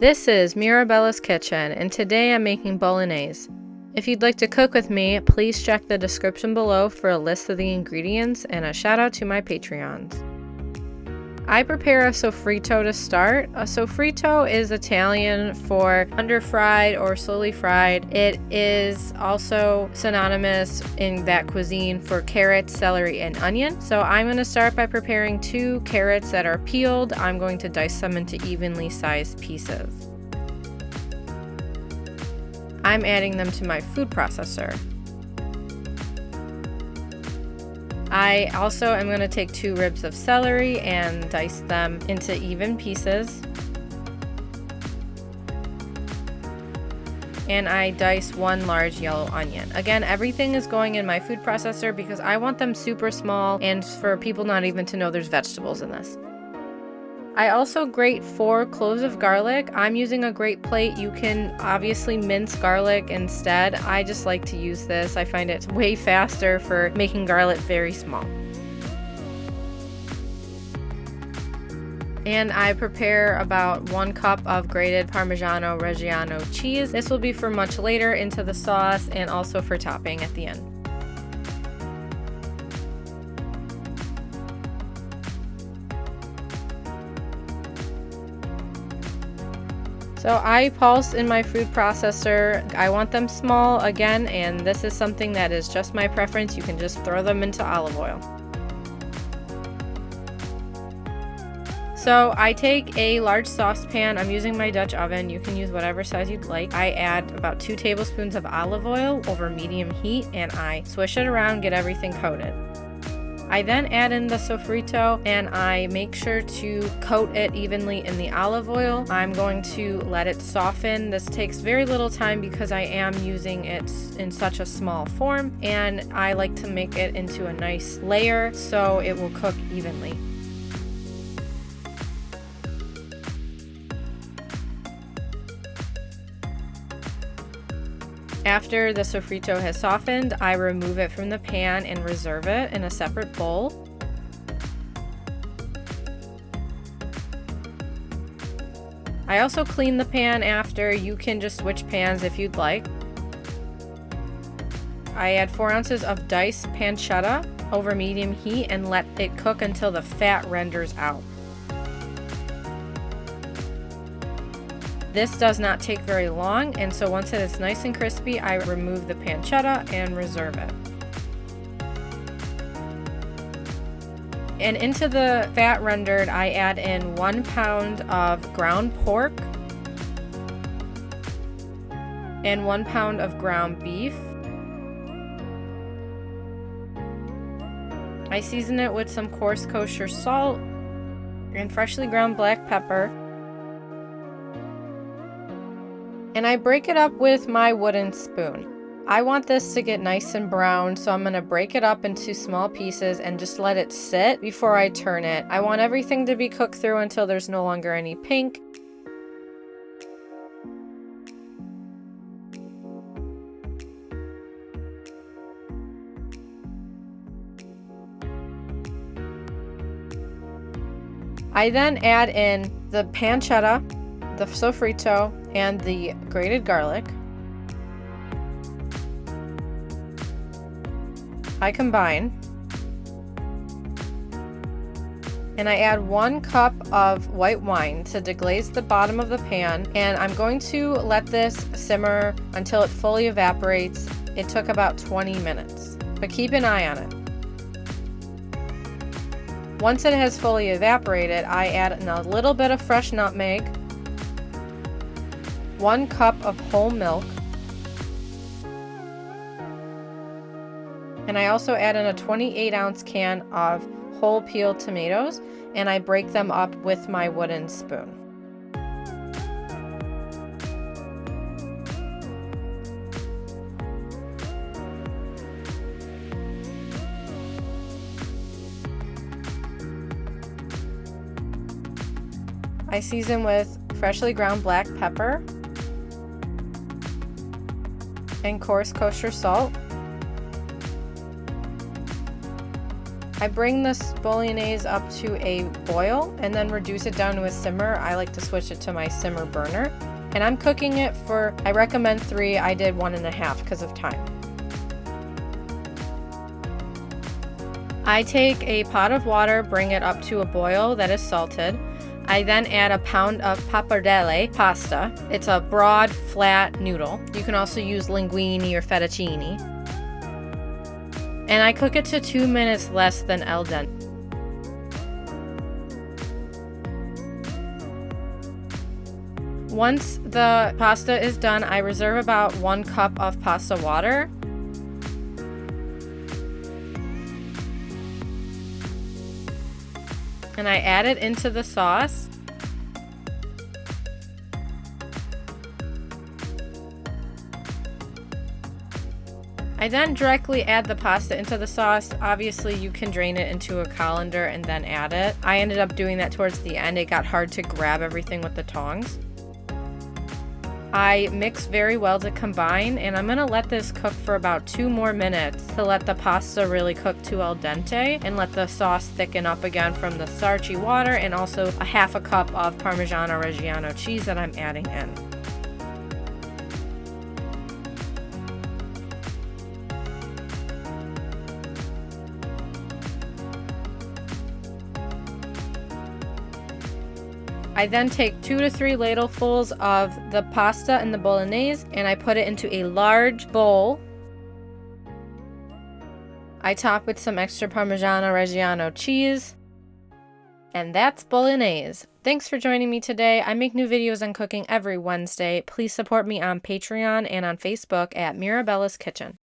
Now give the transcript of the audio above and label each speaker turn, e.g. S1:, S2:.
S1: This is Mirabella's Kitchen, and today I'm making Bolognese. If you'd like to cook with me, please check the description below for a list of the ingredients and a shout out to my Patreons. I prepare a sofrito to start. A sofrito is Italian for under-fried or slowly fried. It is also synonymous in that cuisine for carrots, celery, and onion. So I'm going to start by preparing 2 carrots that are peeled. I'm going to dice them into evenly sized pieces. I'm adding them to my food processor. I also am going to take 2 ribs of celery and dice them into even pieces. And I dice 1 large yellow onion. Again, everything is going in my food processor because I want them super small and for people not even to know there's vegetables in this. I also grate 4 cloves of garlic. I'm using a grate plate. You can obviously mince garlic instead. I just like to use this. I find it's way faster for making garlic very small. And I prepare about 1 cup of grated Parmegano-Reggiano cheese. This will be for much later into the sauce and also for topping at the end. So I pulse in my food processor. I want them small again, and this is something that is just my preference. You can just throw them into olive oil. So I take a large saucepan. I'm using my Dutch oven. You can use whatever size you'd like. I add about 2 tablespoons of olive oil over medium heat, and I swish it around, get everything coated. I then add in the sofrito and I make sure to coat it evenly in the olive oil. I'm going to let it soften. This takes very little time because I am using it in such a small form, and I like to make it into a nice layer so it will cook evenly. After the sofrito has softened, I remove it from the pan and reserve it in a separate bowl. I also clean the pan after. You can just switch pans if you'd like. I add 4 ounces of diced pancetta over medium heat and let it cook until the fat renders out. This does not take very long, and so once it is nice and crispy, I remove the pancetta and reserve it. And into the fat rendered, I add in 1 pound of ground pork and 1 pound of ground beef. I season it with some coarse kosher salt and freshly ground black pepper. And I break it up with my wooden spoon. I want this to get nice and brown, so I'm going to break it up into small pieces and just let it sit before I turn it. I want everything to be cooked through until there's no longer any pink. I then add in the pancetta, the sofrito, and the grated garlic. I combine. And I add 1 cup of white wine to deglaze the bottom of the pan, and I'm going to let this simmer until it fully evaporates. It took about 20 minutes, but keep an eye on it. Once it has fully evaporated, I add in a little bit of fresh nutmeg, 1 cup of whole milk, and I also add in a 28-ounce can of whole peeled tomatoes, and I break them up with my wooden spoon. I season with freshly ground black pepper and coarse kosher salt. I bring this bolognese up to a boil and then reduce it down to a simmer. I like to switch it to my simmer burner. And I'm cooking it for, I recommend 3, I did 1.5 because of time. I take a pot of water, bring it up to a boil that is salted. I then add a pound of pappardelle pasta. It's a broad, flat noodle. You can also use linguine or fettuccine. And I cook it to 2 minutes less than al dente. Once the pasta is done, I reserve about 1 cup of pasta water. And I add it into the sauce. I then directly add the pasta into the sauce. Obviously, you can drain it into a colander and then add it. I ended up doing that towards the end. It got hard to grab everything with the tongs. I mix very well to combine, and I'm gonna let this cook for about 2 more minutes to let the pasta really cook to al dente and let the sauce thicken up again from the starchy water, and also a 1/2 cup of Parmegano-Reggiano cheese that I'm adding in. I then take 2 to 3 ladlefuls of the pasta and the bolognese, and I put it into a large bowl. I top with some extra Parmegano-Reggiano cheese. And that's bolognese. Thanks for joining me today. I make new videos on cooking every Wednesday. Please support me on Patreon and on Facebook at Mirabella's Kitchen.